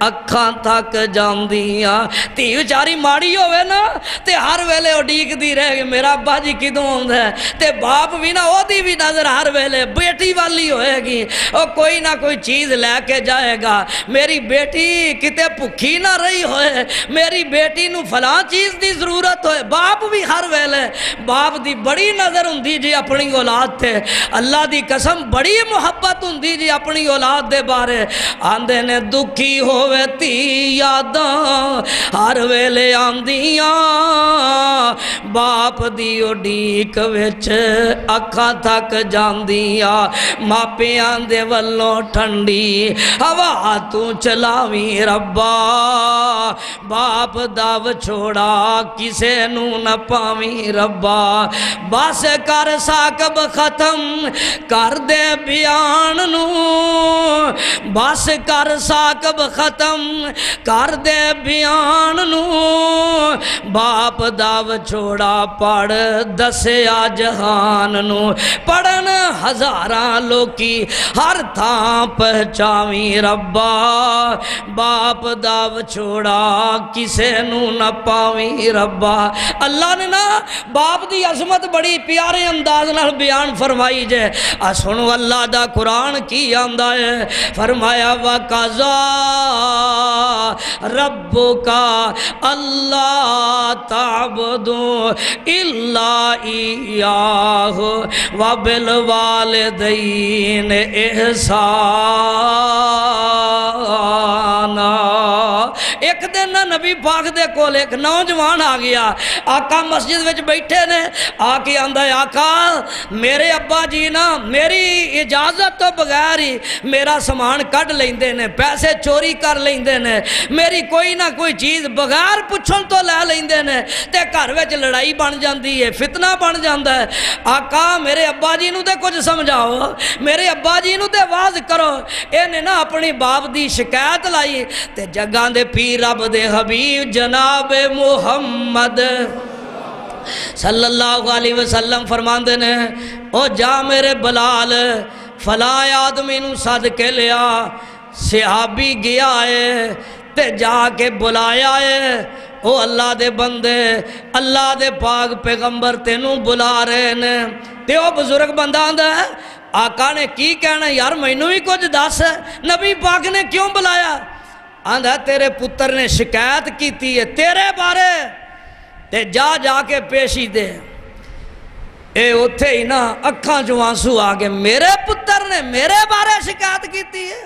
S3: اکھاں تھک جاندیاں تی وچاری ماڑی ہووے نا تے ہر ویلے او ڈیک دی رہ گئے میرا ابا جی کدوں ہوندا ہے تے باپ بھی نہ او دی بھی نظر ہر ویلے بیٹی والی ہوئے گی او کوئی نہ کوئی چیز لے کے جائے گا میری بیٹی کتے بھکھی نہ رہی ہوئے میری بیٹی نو فلاں چیز دی ضرورت ہوئے باپ بھی ہر ویلے باپ دی بڑی نظر ہوندی جی اپنی اولاد تے اللہ دی قسم بڑی محبت ہوندی جی اپنی اولاد دے بارے آندے نے دکھی ہوئے تی یاداں ہر ویلے آندیاں باپ دی اڈیک وچ اکھاں تھک جاندیاں ماپیاں دے ولوں ٹھنڈی ہوا تو چلاویں ربا باپ داو چھوڑا کسے نو نہ پاویں ربا بس کر ساکب ختم کر دے بیان نو بس کر ساکب ختم کر دے بیان نو باپ داو چھوڑا پڑھ دسیا جہان نو پڑھن ہزاراں لوکی ہر تھاں پہچاویں ربا باپ داو چھوڑا کسے نو نہ پاویں ربا اللہ نے نا باپ دی عظمت بڑی پیارے انداز نال بیان فرمائی جے سنو اللہ دا قرآن کی آندہ ہے فرمایا وَقَضَى رَبُّكَ أَلَّا تَعْبُدُوا إِلَّا إِيَّاهُ وَبِالْوَالِدَيْنِ إِحْسَانًا ایک دن نہ نبی پاک دے کول ایک نوجوان آ گیا، آقا مسجد وچ بیٹھے نے، آ کے آندا ہے آقا میرے ابا جی نا میری اجازت تو بغیر ہی میرا سامان کڈ لیندے نے، پیسے چوری کر لیندے نے، میری کوئی نہ کوئی چیز بغیر پچھن تو لے لیندے نے، تے گھر وچ لڑائی بن جاندی ہے، فتنہ بن جاندا ہے۔ آقا میرے ابا جی نو تے کچھ سمجھاؤ، میرے ابا جی نو تے واز کرو۔ اینے نا اپنی باپ دی شکایت لائی تے جگاں دے پیر رب دے حبیب جناب محمد صلی اللہ علیہ وسلم فرماندے نے او جا میرے بلال فلاں آدمی نو سد کے لیا، صحابی گیا ہے تے جا کے بلایا ہے، او اللہ دے بندے اللہ دے پاک پیغمبر تینوں بلا رہے نے۔ تے او بزرگ بندہ آندا ہے آقا نے کی کہنا یار مینوں بھی کچھ دس، نبی پاک نے کیوں بلایا؟ آندا ہے تیرے پتر نے شکایت کیتی ہے تیرے بارے، تے جا جا کے پیشی دے۔ اے اتھے ہی نا اکھاں جو آنسو آگے، میرے پتر نے میرے بارے شکایت کیتی ہے۔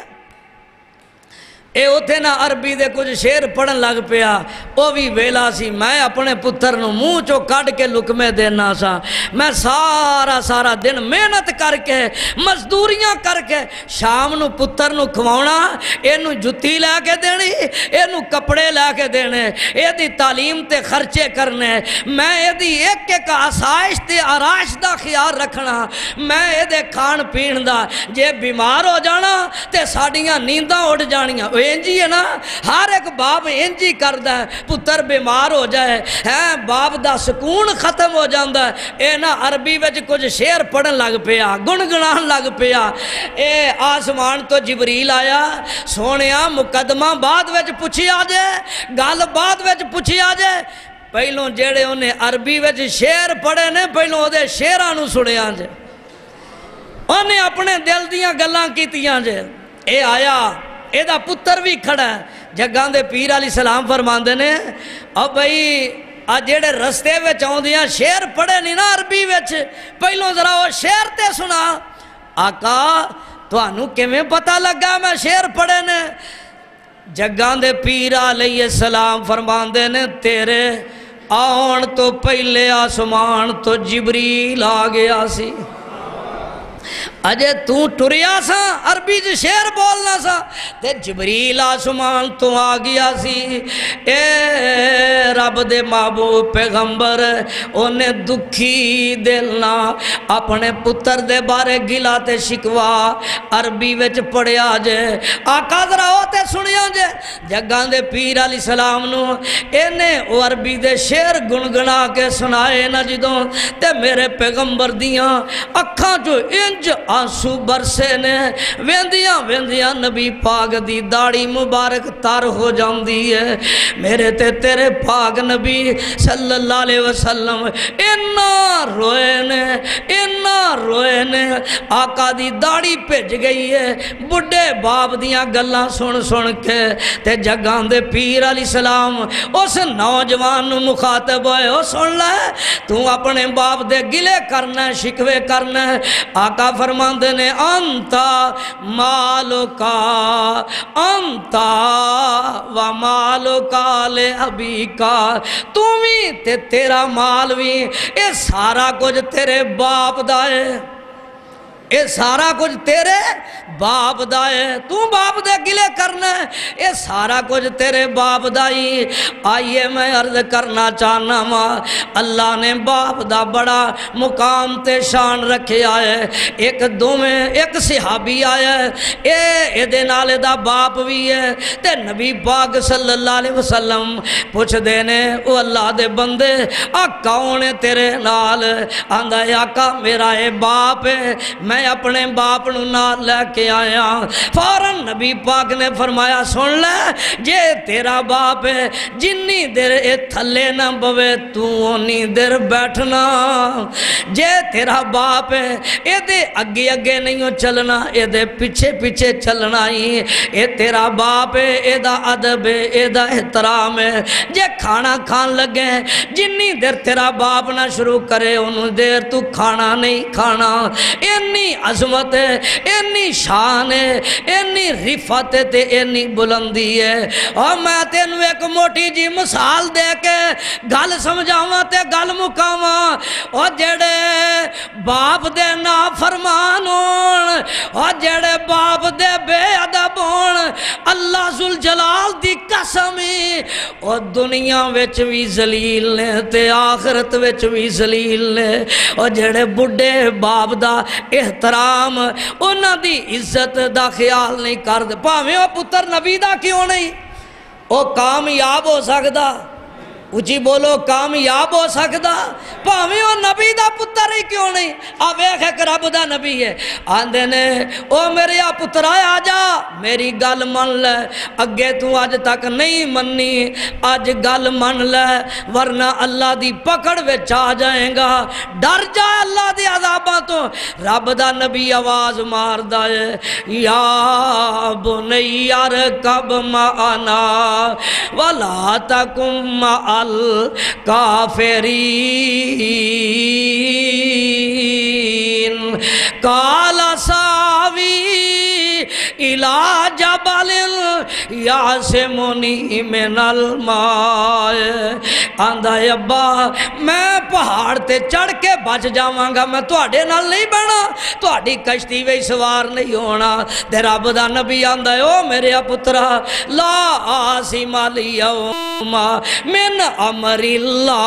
S3: اے اتھے نا عربی دے کچھ شیر پڑھن لگ پیا، او بھی ویلا سی میں اپنے پتر نو منہ چو کڈ کے لکمے دینا سا، میں سارا دن محنت کر کے مزدوریاں کر کے شام نو پتر نو کھواؤنا، اینو جتی لے کے دینی، اینو کپڑے لے کے دینے، اے دی تعلیم تے خرچے کرنے، میں اے دی ایک ایک آسائش تے آرائش دا خیال رکھنا، میں اے دے کھان پین دا، جے بیمار ہو جانا تے ساڑیاں نینداں اڑ جانیاں، انجی ہے نا ہر ایک باپ انجی کردہ ہے، پتر بیمار ہو جائے باپ دا سکون ختم ہو جاندہ ہے۔ اے نا عربی وچ کچھ شیر پڑھن لگ پیا، گنگنان لگ پیا، اے آسمان تو جبریل آیا، سونیا مقدمہ بعد وچ پوچھی آجے، گال بعد وچ پوچھی آجے، پہلوں جیڑے انہیں عربی وچ شیر پڑھے نے پہلوں دے شیرانو سڑے آجے، انہیں اپنے دل دیاں گلاں کیتیاں جے۔ اے آیا اے دا پتر بھی کھڑا ہے، جگاں دے پیر علیہ السلام فرماندے نے اب بھئی جیڑے رستے وچ آؤندیاں شیر پڑھے نہیں نا عربی وچ، پہلوں ذرا وہ شیر تے سنا۔ آقا تانوں کیویں پتہ لگا میں شیر پڑھے نے؟ جگاں دے پیر علیہ السلام فرماندے نے تیرے آن تو پہلے آسمان تو جبریل آ گیا سی، اجے تو ٹریا سا عربی جی شیر بولنا سا تے جبریل آسمان تو آ گیا سی۔ اے رب دے محبوب پیغمبر انہیں دکھی دلنا اپنے پتر دے بارے گلا تے شکوا عربی وچ پڑھیا جے۔ آقا ذرا ہوتے سنیا جے جگاں دے پیر علیہ السلام نو انہیں وہ عربی دے شیر گنگنا کے سنائے نا جدوں تے میرے پیغمبر دیاں اکھاں جو انج آنسو برسے نے، ویندیاں نبی پاک دی داڑھی مبارک تر ہو جاندی ہے۔ میرے تے تیرے پاک نبی صلی اللہ علیہ وسلم اینا روئے نے، آقا دی داڑھی پھج گئی ہے، بڑھے باپ دیاں گلاں سن کے تے جگاں دے پیر علیہ السلام اس نوجوان نو مخاطب ہوئے، او سن لے تو اپنے باپ دے گلے کرنا ہے، شکوے کرنا ہے۔ آقا فرماندے نے انتا مالو کا انتا و مالو کا لے ابی کا، تمہیں تے تیرا مال بھی اے سارا کچھ تیرے باپ دا ہے، اے سارا کچھ تیرے باپ دا ہے، تو باپ دے گلے کرنا ہے، اے سارا کچھ تیرے باپ دا ہی۔ آئیے میں عرض کرنا چاہنا ماں اللہ نے باپ دا بڑا مقام تے شان رکھے آئے۔ ایک دو میں ایک صحابی آیا ہے، اے دے نالے دا باپ بھی ہے تے نبی پاک صلی اللہ علیہ وسلم پوچھ دینے او اللہ دے بندے کون ہے تیرے نال؟ آندہ ہے آقا میرا اے باپ ہے، میں اپنے باپ نو نال لے کے آیا۔ فوراً نبی پاک نے فرمایا سن لے جے تیرا باپ ہے جنی دیر اے تھلے نہ بوے تو اونی دیر بیٹھنا، جے تیرا باپ ہے اے دے اگے نہیں چلنا، اے دے پیچھے چل چلنا ہی اے تیرا باپ ہے اے دا ادب ہے اے دا احترام ہے جے کھانا کھان لگے جنی دیر تیرا باپ نہ شروع کرے انہوں دیر تو کھانا نہیں کھانا اینی عظمت ہے اینی شان ہے اینی رفت ہے تے اینی بلندی ہے اور میں تینوں ایک موٹی جی مثال دے کے گل سمجھاواں تے گل مکاواں اور جڑے باپ دے نافرمان ہون اور جڑے باپ دے بے ادب ہون اللہ ذوالجلال دی قسمی اور دنیا وچ بھی ذلیل نے تے آخرت وچ بھی ذلیل نے اور جڑے بڑھے باپ دا احترام انہاں دی عزت دا خیال نہیں کردے پاویں او پتر نبی دا کیوں نہیں او کامیاب ہو سکدا اچھی بولو کامیاب ہو سکدا پاویں او نبی دا پتر ہی کیوں نہیں آ ویکھ ایک رب دا نبی ہے آندے نے او میرے آ پترا آ جا میری گل من لے اگے تو آج تک نہیں مننی آج گل من لے ورنہ اللہ دی پکڑ وچ آ جائیں گا ڈر جا اللہ دی عذاباں تو رب دا نبی آواز مار دا ہے یا بنی ارکب معنا ولا تکم مع الکافرین قال ساوی الى جبل یعصمنی من الماء آندا ابا میں پہاڑ تے چڑھ کے بچ جاواں گا میں تواڈے نال نہیں بہنا تواڈی کشتی وچ سوار نہیں ہونا تے رب دا نبی آندا ہے او میرے پترا لا عاصم اليوم من امر اللہ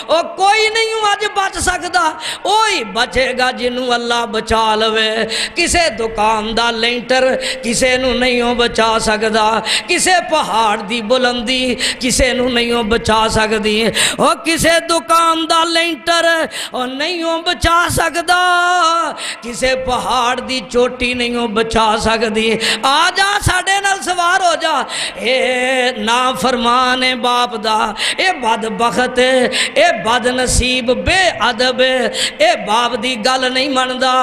S3: او کوئی نہیں آج بچ سکدا اوہی بچے گا جنوں اللہ بچا لوے کسے دکان دا لینٹر کسے نو نہیں ہو بچا سکدا کسے پہاڑ دی بلندی کسے نو نہیں ہو بچا سکدی او کسے دکان دا لینٹر او نہیں ہو بچا سکدا کسے پہاڑ دی چوٹی نہیں ہو بچا سکدی آ جا ساڈے نال سوار ہو جا اے نافرمان باپ دا اے بدبخت اے بد نصیب بے ادب اے باپ دی گل نہیں مندا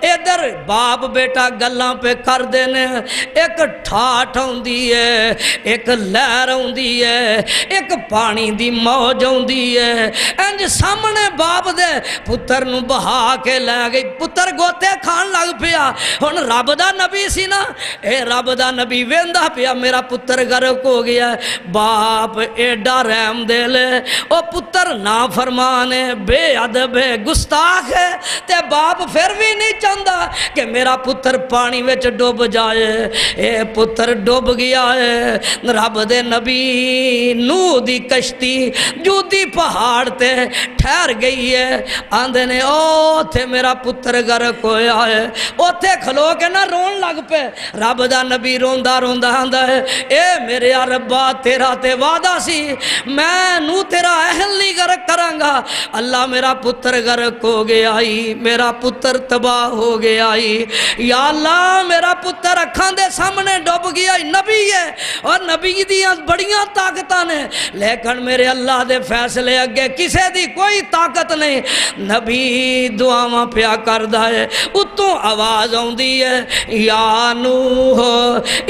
S3: ادھر باپ بیٹا گلاں پہ کر دینے ایک ٹھاٹھ ہوندی ہے ایک لہر ہوندی ہے ایک پانی دی موج ہوندی ہے انج سامنے باپ دے پتر نو بہا کے لے گئی پتر گوتے کھان لگ پیا ہن رب دا نبی سی نا اے رب دا نبی ویندا پیا میرا پتر غرق ہو گیا باپ ایڈا رحم دے لے او پتر نافرمان ہے بے ادب ہے گستاخ ہے تے باپ پھر بھی نہیں چاہتا کہ میرا پتر پانی وچ ڈوب جائے اے پتر ڈوب گیا ہے رب دے نبی نوح دی کشتی جو دی پہاڑ تے ٹھہر گئی ہے آندے نے او تھے میرا پتر غرق ہویا ہے او تھے کھلو کے نہ رون لگ پہ رب دا نبی روندا روندا آندا ہے اے میرے ربا تیرا تے وعدہ سی میں نو تیرا اہل نہیں غرق کروں گا اللہ میرا پتر غرق ہو گیا ہی میرا پتر تباہ ہو گیا ہی یا اللہ میرا پتر اکھاں دے سامنے ڈوب گیا ہی نبی ہے اور نبی دیاں بڑیاں طاقتاں نے لیکن میرے اللہ دے فیصلے اگے کسے دی کوئی طاقت نہیں نبی دعاواں پیا کردا ہے اتوں آواز آوندی ہے یا نوح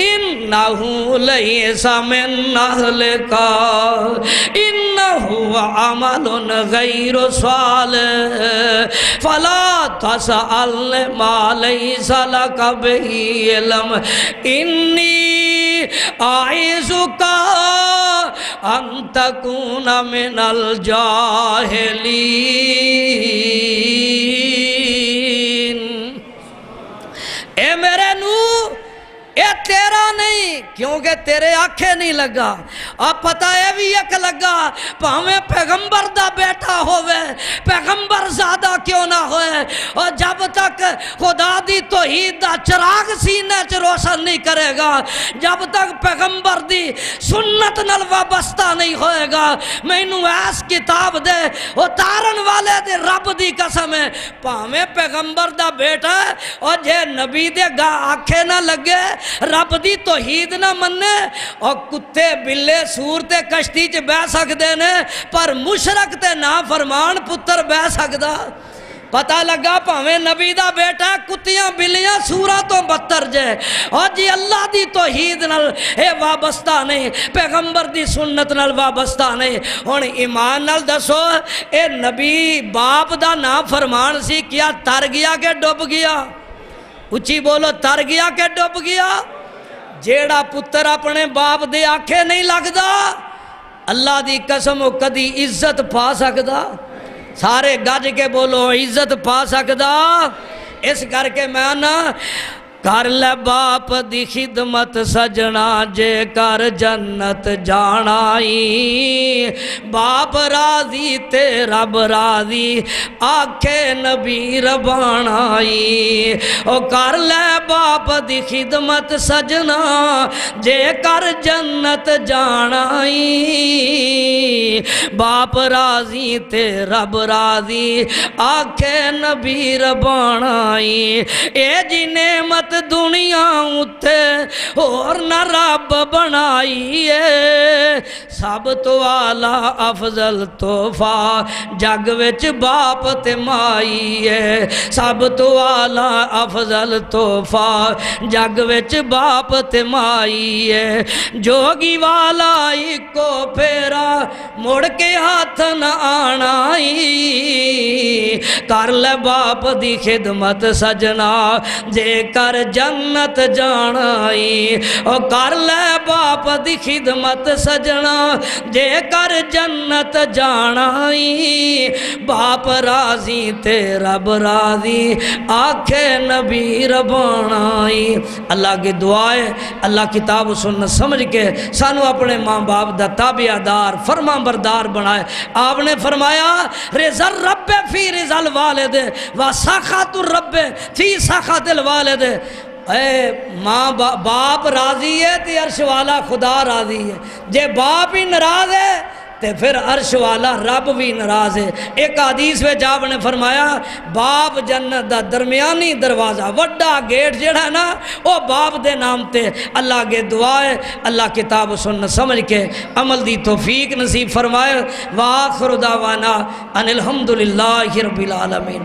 S3: انہو لیس من اہلک انہو عمل غیر صالح فلا تسأل ما لیس لک بہ علم انی اعیذک ان تکون من الجاہلین اے میرے نوح اے تیرا نہیں کیونکہ تیرے آنکھیں نہیں لگا اب پتہ ہے بھی ایک لگا پاویں پیغمبر دا بیٹا ہوئے پیغمبر زیادہ کیوں نہ ہوئے اور جب تک خدا دی توحید دا چراغ سینے چ روشن نہیں کرے گا جب تک پیغمبر دی سنت نال وابستہ نہیں ہوئے گا مینوں ایس کتاب دے اتارن والے دے رب دی قسم ہے پاویں پیغمبر دا بیٹا اور جے نبی دے گا آنکھیں نہ لگے رب دی توحید نہ مننے اور کتے بلے سور تے کشتی چ بہ سکدے نے پر مشرک تے نافرمان پتر بہ سکدا پتہ لگا پاویں نبی دا بیٹا کتیاں بلیاں سورا تو بدتر جے اور جی اللہ دی توحید نال اے وابستہ نہیں پیغمبر دی سنت نال وابستہ نہیں ہن ایمان نال دسو اے نبی باپ دا نام فرمان سی کیا تر گیا کہ ڈوب گیا اچھی بولو تر گیا کہ ڈوب گیا جیڑا پتر اپنے باپ دے آنکھیں نہیں لگدا اللہ دی قسم کدی عزت پا سکدا سارے گج کے بولو عزت پا سکدا اس کر کے میں نا کر لے باپ دی خدمت سجنا جے کر جنت جانائی باپ راضی تے رب راضی آکھے نبی ربانائی او کر لے باپ دی خدمت سجنا جے کر جنت جانائی باپ راضی تے رب راضی آکھے نبی ربانائی اے جی نعمت دنیا اتے اور نہ رب بنائی ہے سب تو اعلیٰ افضل تحفہ جگ وچ باپ تے مائی ہے سب تو اعلیٰ افضل تحفہ جگ وچ باپ تے مائی ہے جوگی والا ایکو پھیرا مڑ کے ہاتھ نہ آنائی کر لے باپ دی خدمت سجنا جے کر جنت جانائی او کر لے باپ دی خدمت سجنا جے کر جنت جانائی باپ راضی تے رب راضی آکھے نبی ربانائی اللہ کی دعائے اللہ کتاب و سنت سمجھ کے سانو اپنے ماں باپ دا تابعہ دار فرما بردار بنائے آپ نے فرمایا رضا الرب فی رضا الوالد و سخط الرب فی سخط الوالد اے ماں باپ راضی ہے تے عرش والا خدا راضی ہے جے باپ ہی ناراض ہے تے پھر عرش والا رب بھی ناراض ہے ایک حدیث میں آپ نے فرمایا باپ جنت دا درمیانی دروازہ وڈا گیٹ جڑا ہے نا وہ باپ دے نام تے اللہ کے دعائے اللہ کتاب و سنت سمجھ کے عمل دی توفیق نصیب فرمائے وآخر دعوانا ان الحمدللہ رب العالمین